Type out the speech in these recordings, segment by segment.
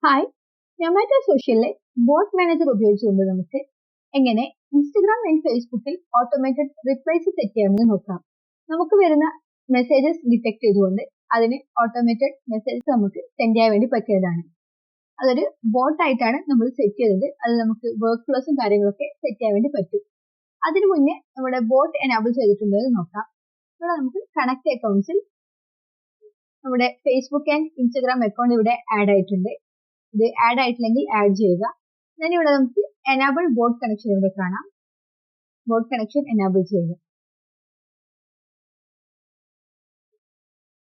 Hi, Zomato സോഷ്യലിലെ boat manager ഉപയോഗിച്ചുകൊണ്ട് നമുക്ക് എങ്ങനെ ഇൻസ്റ്റഗ്രാം ആൻഡ് ഫേസ്ബുക്കിൽ ഓട്ടോമേറ്റഡ് റിപ്ലൈസ് സെറ്റ് ചെയ്യാമെന്ന് നോക്കാം. നമുക്ക് വരുന്ന മെസ്സേജസ് ഡിറ്റക്ട് ചെയ്തുകൊണ്ട് അതിന് ഓട്ടോമേറ്റഡ് മെസ്സേജസ് നമുക്ക് സെൻഡ് ചെയ്യാൻ വേണ്ടി പറ്റിയതാണ്. അതൊരു ബോട്ട് ആയിട്ടാണ് നമ്മൾ സെറ്റ് ചെയ്തത്. അത് നമുക്ക് വർക്ക് ഫ്ലോസും കാര്യങ്ങളൊക്കെ സെറ്റ് ചെയ്യാൻ വേണ്ടി പറ്റും. അതിനു മുന്നേ നമ്മുടെ ബോട്ട് എനാബിൾ ചെയ്തിട്ടുണ്ടോ എന്ന് നോക്കാം. ഇവിടെ നമുക്ക് കണക്ട് അക്കൗണ്ട്സിൽ നമ്മുടെ ഫേസ്ബുക്ക് ആൻഡ് ഇൻസ്റ്റഗ്രാം അക്കൗണ്ട് ഇവിടെ ആഡ് ആയിട്ടുണ്ട്. ഇത് ആഡ് ആയിട്ടില്ലെങ്കിൽ ആഡ് ചെയ്യുക. then ഇവിടെ നമുക്ക് എനാബിൾ ബോട്ട് കണക്ഷൻ ഇവിടെ കാണാം. ബോട്ട് കണക്ഷൻ എനാബിൾ ചെയ്യുക.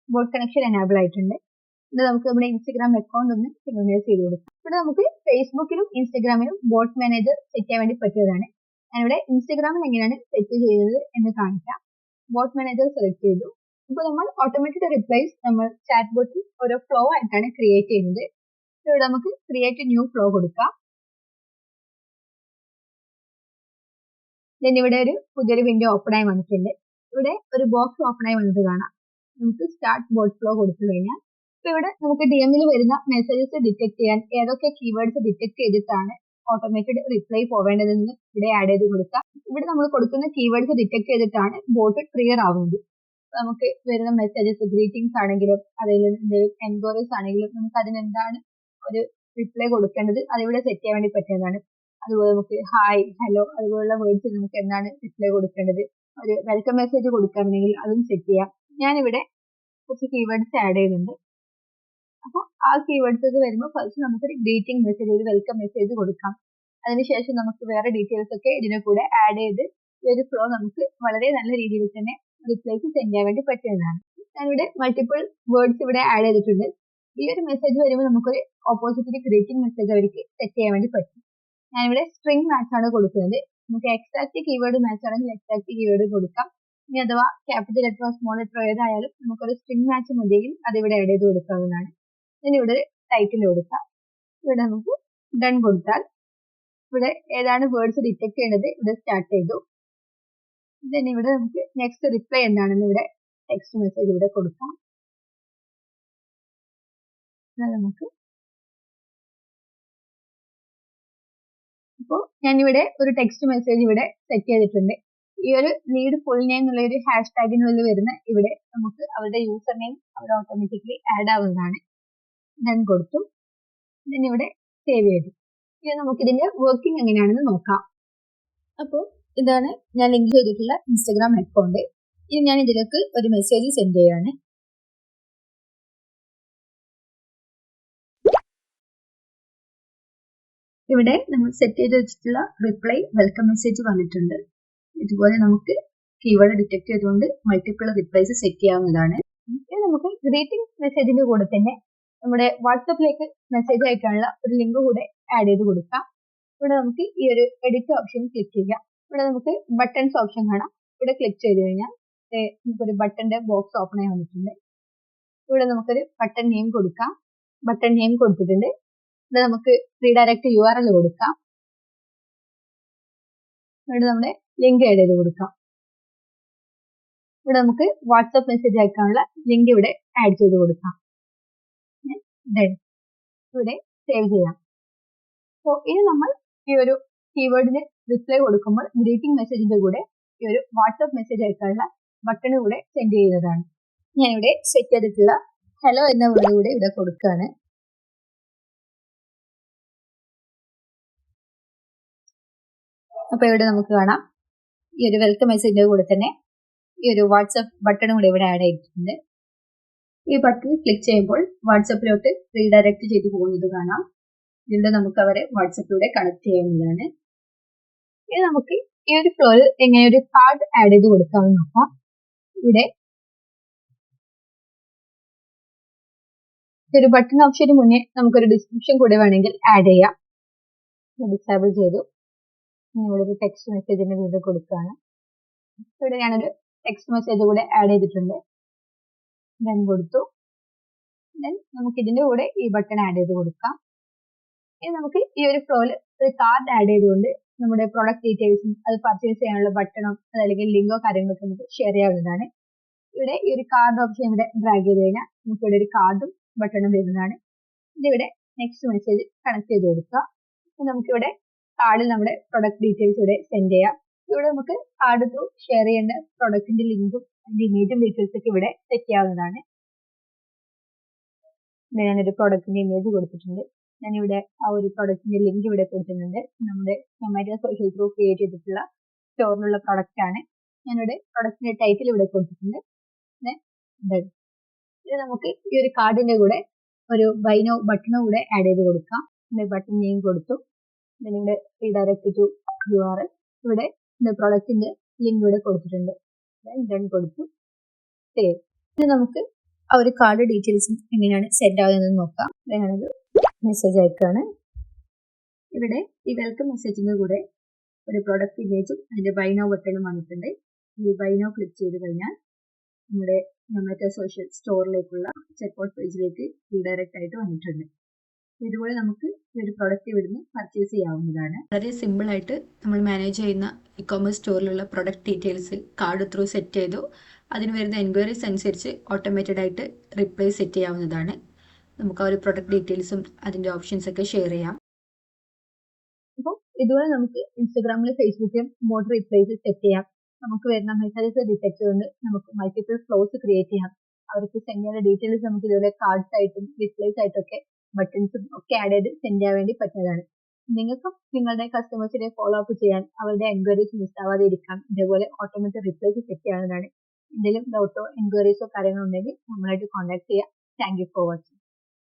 ബോട്ട് കണക്ഷൻ എനാബിൾ ആയിട്ടുണ്ട്. ഇത് നമുക്ക് നമ്മുടെ ഇൻസ്റ്റഗ്രാം അക്കൗണ്ട് ഒന്ന് സിഗ്നലൈസ് ചെയ്ത് കൊടുക്കാം. ഇവിടെ നമുക്ക് ഫേസ്ബുക്കിലും ഇൻസ്റ്റഗ്രാമിലും ബോട്ട് മാനേജർ സെറ്റ് ചെയ്യാൻ വേണ്ടി പറ്റിയതാണ്. ഞാനിവിടെ ഇൻസ്റ്റഗ്രാമിൽ എങ്ങനെയാണ് സെറ്റ് ചെയ്യുന്നത് എന്ന് കാണിക്കാം. ബോട്ട് മാനേജർ സെലക്ട് ചെയ്തു. ഇപ്പോൾ നമ്മൾ ഓട്ടോമാറ്റിക് റിപ്ലൈസ് നമ്മൾ ചാറ്റ് ബോട്ടിൽ ഓരോ ഫ്ലോ ആയിട്ടാണ് ക്രിയേറ്റ് ചെയ്യുന്നത്. ഇവിടെ നമുക്ക് ക്രിയേറ്റ് ന്യൂ ഫ്ലോ കൊടുക്കാം. ഇവിടെ ഒരു പുതിയൊരു വിൻഡോ ഓപ്പൺ ആയി വന്നിട്ടുണ്ട്. ഇവിടെ ഒരു ബോക്സ് ഓപ്പൺ ആയി വന്നത് കാണാം. നമുക്ക് സ്റ്റാർട്ട് ബോട്ട് ഫ്ലോ കൊടുത്തു കഴിഞ്ഞാൽ ഇപ്പൊ ഇവിടെ നമുക്ക് ഡിഎമ്മിൽ വരുന്ന മെസ്സേജസ് ഡിറ്റക്ട് ചെയ്യാൻ ഏതൊക്കെ കീവേഡ്സ് ഡിറ്റക്ട് ചെയ്തിട്ടാണ് ഓട്ടോമേറ്റഡ് റിപ്ലൈ പോവേണ്ടതെന്ന് ഇവിടെ ആഡ് ചെയ്ത് കൊടുക്കാം. ഇവിടെ നമ്മൾ കൊടുക്കുന്ന കീവേഡ്സ് ഡിറ്റക്ട് ചെയ്തിട്ടാണ് ബോട്ട് ട്രിഗർ ആവുന്നത്. നമുക്ക് വരുന്ന മെസ്സേജസ് ഗ്രീറ്റിംഗ്സ് ആണെങ്കിലും അതിൽ എൻക്വയറീസ് ആണെങ്കിലും നമുക്ക് അതിനെന്താണ് ഒരു റിപ്ലൈ കൊടുക്കേണ്ടത് അതിവിടെ സെറ്റ് ചെയ്യാൻ വേണ്ടി പറ്റുന്നതാണ്. അതുപോലെ നമുക്ക് ഹായ്, ഹലോ അതുപോലുള്ള വേർഡ്സ് നമുക്ക് എന്താണ് റിപ്ലൈ കൊടുക്കേണ്ടത്. ഒരു വെൽക്കം മെസ്സേജ് കൊടുക്കുകയാണെങ്കിൽ അതും സെറ്റ് ചെയ്യാം. ഞാനിവിടെ കുറച്ച് കീവേഡ്സ് ആഡ് ചെയ്യുന്നുണ്ട്. അപ്പോൾ ആ കീവേഡ്സ് വരുമ്പോൾ ഫസ്റ്റ് നമുക്കൊരു ഗ്രീറ്റിംഗ് മെസ്സേജ്, ഒരു വെൽക്കം മെസ്സേജ് കൊടുക്കാം. അതിനുശേഷം നമുക്ക് വേറെ ഡീറ്റെയിൽസ് ഒക്കെ ഇതിനെ കൂടെ ആഡ് ചെയ്ത് ഈ ഒരു ഫ്ലോ നമുക്ക് വളരെ നല്ല രീതിയിൽ തന്നെ റിപ്ലൈസ് സെൻഡ് ചെയ്യാൻ വേണ്ടി പറ്റുന്നതാണ്. ഞാനിവിടെ മൾട്ടിപ്പിൾ വേർഡ്സ് ഇവിടെ ആഡ് ചെയ്തിട്ടുണ്ട്. ഈ ഒരു മെസ്സേജ് വരുമ്പോൾ നമുക്കൊരു ഓപ്പോസിറ്റ് ഗ്രീറ്റിംഗ് മെസ്സേജ് അവർക്ക് സെറ്റ് ചെയ്യാൻ വേണ്ടി പറ്റും. ഞാനിവിടെ സ്ട്രിംഗ് മാച്ച് ആണ് കൊടുക്കുന്നത്. നമുക്ക് എക്സാക്ട് കീവേഡ് മാച്ച് ആണെങ്കിൽ എക്സാക്ട് കീവേഡ് കൊടുക്കാം. ഇനി അഥവാ ക്യാപിറ്റൽ ലെറ്ററോ സ്മോൾ ലെറ്ററോ ഏതായാലും നമുക്കൊരു സ്ട്രിംഗ് മാച്ച് മതിയെങ്കിൽ അത് ഇവിടെ ആഡ് ചെയ്ത് കൊടുക്കാവുന്നതാണ്. ഇനി ഇവിടെ ടൈറ്റിൽ കൊടുക്കാം. ഇവിടെ നമുക്ക് ഡൺ കൊടുത്താൽ ഇവിടെ ഏതാണ് വേർഡ്സ് ഡിറ്റക്ട് ചെയ്യേണ്ടത് ഇവിടെ സ്റ്റാർട്ട് ചെയ്തു. then ഇവിടെ നമുക്ക് നെക്സ്റ്റ് റിപ്ലൈ എന്താണെന്ന് ഇവിടെ ടെക്സ്റ്റ് മെസ്സേജ് ഇവിടെ കൊടുക്കാം. നമുക്ക് ഇപ്പോൾ ഞാനിവിടെ ഒരു ടെക്സ്റ്റ് മെസ്സേജ് ഇവിടെ സെറ്റ് ചെയ്തിട്ടുണ്ട്. ഈ ഒരു ലീഡ് ഫുൾ നെയിം എന്നുള്ള ഒരു ഹാഷ് ടാഗിനുള്ളിൽ വരുന്ന ഇവിടെ നമുക്ക് അവരുടെ യൂസർ നെയിം അവിടെ ഓട്ടോമാറ്റിക്കലി ആഡ് ആവുന്നതാണ്. ഡൺ കൊടുത്തു. then ഇവിടെ സേവ് ചെയ്തു. ഇനി നമുക്ക് ഇതിന്റെ വർക്കിംഗ് എങ്ങനെയാണെന്ന് നോക്കാം. അപ്പോൾ ഇതാണ് ഞാൻ ലിങ്ക് ചെയ്തിട്ടുള്ള ഇൻസ്റ്റഗ്രാം അക്കൗണ്ട്. ഇനി ഞാൻ ഇതിലേക്ക് ഒരു മെസ്സേജ് സെൻഡ് ചെയ്യാണ്. ഇവിടെ നമ്മൾ സെറ്റ് ചെയ്ത് വെച്ചിട്ടുള്ള റിപ്ലൈ വെൽക്കം മെസ്സേജ് വന്നിട്ടുണ്ട്. ഇതുപോലെ നമുക്ക് കീവേഡ് ഡിറ്റക്ട് ചെയ്തുകൊണ്ട് മൾട്ടിപ്പിൾ റിപ്ലൈസ് സെറ്റ് ചെയ്യാവുന്നതാണ്. ഇനി നമുക്ക് ഗ്രീറ്റിംഗ് മെസ്സേജിന്റെ കൂടെ തന്നെ നമ്മുടെ വാട്സപ്പിലേക്ക് മെസ്സേജ് അയക്കാനുള്ള ഒരു ലിങ്ക് കൂടെ ആഡ് ചെയ്ത് കൊടുക്കാം. ഇവിടെ നമുക്ക് ഈ ഒരു എഡിറ്റ് ഓപ്ഷൻ ക്ലിക്ക് ചെയ്യാം. ഇവിടെ നമുക്ക് ബട്ടൺസ് ഓപ്ഷൻ കാണാം. ഇവിടെ ക്ലിക്ക് ചെയ്ത് കഴിഞ്ഞാൽ നമുക്കൊരു ബട്ടന്റെ ബോക്സ് ഓപ്പൺ ആയി വന്നിട്ടുണ്ട്. ഇവിടെ നമുക്കൊരു ബട്ടൺ നെയിം കൊടുക്കാം. ബട്ടൺ നെയിം കൊടുത്തിട്ടുണ്ട്. ഇവിടെ നമുക്ക് റീഡയറക്ട് URL കൊടുക്കാം. ഇവിടെ നമ്മുടെ ലിങ്ക് ആഡ് ചെയ്ത് കൊടുക്കാം. ഇവിടെ നമുക്ക് വാട്സ്ആപ്പ് മെസ്സേജ് അയക്കാനുള്ള ലിങ്ക് ഇവിടെ ആഡ് ചെയ്ത് കൊടുക്കാം. ഇവിടെ സേവ് ചെയ്യാം. സോ ഇനി നമ്മൾ ഈ ഒരു കീവേഡിന് റിപ്ലൈ കൊടുക്കുമ്പോൾ ഗ്രീറ്റിംഗ് മെസ്സേജിന്റെ കൂടെ ഈ ഒരു വാട്സ്ആപ്പ് മെസ്സേജ് അയക്കാനുള്ള ബട്ടണ് കൂടെ സെൻഡ് ചെയ്യുന്നതാണ്. ഞാനിവിടെ സെറ്റ് ചെയ്തിട്ടുള്ള ഹലോ എന്ന വേർഡ് കൂടെ ഇവിടെ കൊടുക്കുകയാണ്. അപ്പൊ ഇവിടെ നമുക്ക് കാണാം ഈ ഒരു വെൽക്കം മെസ്സേജിന്റെ കൂടെ തന്നെ ഈ ഒരു വാട്സ്ആപ്പ് ബട്ടൺ കൂടെ ഇവിടെ ആഡ് ചെയ്തിട്ടുണ്ട്. ഈ ബട്ടൺ ക്ലിക്ക് ചെയ്യുമ്പോൾ വാട്സപ്പിലോട്ട് റീഡയറക്ട് ചെയ്ത് പോകുന്നത് കാണാം. ഇതിലൂടെ നമുക്ക് അവരെ വാട്സപ്പിലൂടെ കണക്ട് ചെയ്യാവുന്നതാണ്. ഇനി നമുക്ക് ഈ ഒരു ഫ്ലോയിൽ എങ്ങനെ ഒരു കാർഡ് ആഡ് ചെയ്ത് കൊടുക്കാമെന്ന് നോക്കാം. ഇവിടെ ഒരു ബട്ടൺ ഓപ്ഷന് മുന്നേ നമുക്കൊരു ഡിസ്ക്രിപ്ഷൻ കൂടെ വേണമെങ്കിൽ ആഡ് ചെയ്യാം. ഡിസേബിൾ ചെയ്തു. ഇവിടെ ഒരു ടെക്സ്റ്റ് മെസ്സേജിന്റെ വീഡിയോ കൊടുക്കുകയാണ്. ഇവിടെ ഞാനൊരു ടെക്സ്റ്റ് മെസ്സേജ് കൂടെ ആഡ് ചെയ്തിട്ടുണ്ട്. ഡൺ കൊടുത്തു. then നമുക്ക് ഇതിന്റെ കൂടെ ഈ ബട്ടൺ ആഡ് ചെയ്ത് കൊടുക്കാം. ഇനി നമുക്ക് ഈ ഒരു ഫ്ലോയിൽ ഒരു കാർഡ് ആഡ് ചെയ്തുകൊണ്ട് നമ്മുടെ പ്രൊഡക്റ്റ് ഡീറ്റെയിൽസും അത് പർച്ചേസ് ചെയ്യാനുള്ള ബട്ടണോ അതല്ലെങ്കിൽ ലിങ്കോ കാര്യങ്ങളൊക്കെ നമുക്ക് ഷെയർ ചെയ്യാവുന്നതാണ്. ഇവിടെ ഈ ഒരു കാർഡ് ഓപ്ഷൻ ഇവിടെ ഡ്രാഗ് ചെയ്ത് കഴിഞ്ഞാൽ നമുക്ക് ഇവിടെ ഒരു കാർഡും ബട്ടണും വരുന്നതാണ്. ഇതിവിടെ നെക്സ്റ്റ് മെസ്സേജ് കണക്ട് ചെയ്ത് കൊടുക്കുക. നമുക്കിവിടെ കാർഡിൽ നമ്മുടെ പ്രൊഡക്റ്റ് ഡീറ്റെയിൽസ് ഇവിടെ സെൻഡ് ചെയ്യാം. ഇവിടെ നമുക്ക് കാർഡ് ത്രൂ ഷെയർ ചെയ്യേണ്ട പ്രൊഡക്റ്റിന്റെ ലിങ്കും അതിന്റെ ഇമേജും ഡീറ്റെയിൽസ് ഒക്കെ ഇവിടെ സെറ്റ് ചെയ്യാവുന്നതാണ്. ഞാനൊരു പ്രൊഡക്റ്റിന്റെ ഇമേജ് കൊടുത്തിട്ടുണ്ട്. ഞാനിവിടെ ആ ഒരു പ്രൊഡക്റ്റിന്റെ ലിങ്ക് ഇവിടെ കൊടുത്തിട്ടുണ്ട്. നമ്മുടെ സൊമാറ്റോ സോഷ്യൽ ത്രൂ ക്രിയേറ്റ് ചെയ്തിട്ടുള്ള സ്റ്റോറിലുള്ള പ്രൊഡക്റ്റ് ആണ്. ഞാനിവിടെ പ്രൊഡക്റ്റിന്റെ ടൈറ്റിൽ ഇവിടെ കൊടുത്തിട്ടുണ്ട്. ഇത് നമുക്ക് ഈ ഒരു കാർഡിന്റെ കൂടെ ഒരു ബൈ നൗ ബട്ടണും കൂടെ ആഡ് ചെയ്ത് കൊടുക്കാം. ബട്ടൺ നെയിം കൊടുത്തു. ഇവിടെ റീഡയറക്ട് ടു URL. ഇവിടെ പ്രൊഡക്റ്റിന്റെ ലിങ്ക് ഇവിടെ കൊടുത്തിട്ടുണ്ട്. ഡൺ കൊടുത്തു. സേവ്. ഇനി നമുക്ക് ആ ഒരു കാർഡ് ഡീറ്റെയിൽസും എങ്ങനെയാണ് സെൻഡ് ആകുന്നത് നോക്കാം. ഞാനൊരു മെസ്സേജ് അയക്കുകയാണ്. ഇവിടെ ഈ വെൽക്കം മെസ്സേജിന്റെ കൂടെ ഒരു പ്രൊഡക്റ്റ് ഇമേജും അതിന്റെ ബൈ നൗ ബട്ടണും വന്നിട്ടുണ്ട്. ഈ ബൈ നൗ ക്ലിക്ക് ചെയ്ത് കഴിഞ്ഞാൽ നമ്മുടെ സൊമാറ്റോ സോഷ്യൽ സ്റ്റോറിലേക്കുള്ള ചെക്കൗട്ട് പേജിലേക്ക് റീഡയറക്റ്റ് ആയിട്ട് വന്നിട്ടുണ്ട്. ഇതുപോലെ നമുക്ക് ഈ ഒരു പ്രൊഡക്റ്റ് ഇവിടുന്ന് പർച്ചേസ് ചെയ്യാവുന്നതാണ്. വളരെ സിമ്പിൾ ആയിട്ട് നമ്മൾ മാനേജ് ചെയ്യുന്ന ഇ-കോമേഴ്സ് സ്റ്റോറിലുള്ള product details card through set ചെയ്തു അതിന് വരുന്ന എൻക്വയറീസ് അനുസരിച്ച് ഓട്ടോമേറ്റഡ് ആയിട്ട് റിപ്ലൈ സെറ്റ് ചെയ്യാവുന്നതാണ്. നമുക്ക് ആ ഒരു പ്രൊഡക്റ്റ് ഡീറ്റെയിൽസും അതിന്റെ ഓപ്ഷൻസ് ഒക്കെ ഷെയർ ചെയ്യാം. അപ്പോൾ ഇതുപോലെ നമുക്ക് ഇൻസ്റ്റാഗ്രാമിലും ഫേസ്ബുക്കിലും മോഡ് റിപ്ലൈസ് സെറ്റ് ചെയ്യാം. നമുക്ക് വരുന്ന മെസ്സേജസ് ഡിറ്റക്ട് കൊണ്ട് നമുക്ക് മൾട്ടിപ്പിൾ ഫ്ലോസ് ക്രിയേറ്റ് ചെയ്യാം. അവർക്ക് സെൻഡ് ചെയ്യുന്ന ഡീറ്റെയിൽസ് നമുക്ക് ഇതുപോലെ കാർഡ്സ് ആയിട്ടും റിപ്ലൈസ് ആയിട്ടൊക്കെ ബട്ടൺസും ഒക്കെ ആഡ് ചെയ്ത് സെൻഡ് ചെയ്യാൻ വേണ്ടി പറ്റുന്നതാണ്. നിങ്ങൾക്കും നിങ്ങളുടെ കസ്റ്റമേഴ്സിനെ ഫോളോ അപ്പ് ചെയ്യാൻ അവരുടെ എൻക്വയറീസ് മിസ് ആവാതെ ഇരിക്കാം ഇതേപോലെ ഓട്ടോമാറ്റിക് റിപ്ലൈസ് സെറ്റ് ചെയ്യാവുന്നതാണ്. എന്തെങ്കിലും ഡൗട്ടോ എൻക്വയറീസോ കാര്യങ്ങളോ ഉണ്ടെങ്കിൽ നമ്മളായിട്ട് കോൺടാക്ട് ചെയ്യാം. Thank you for watching.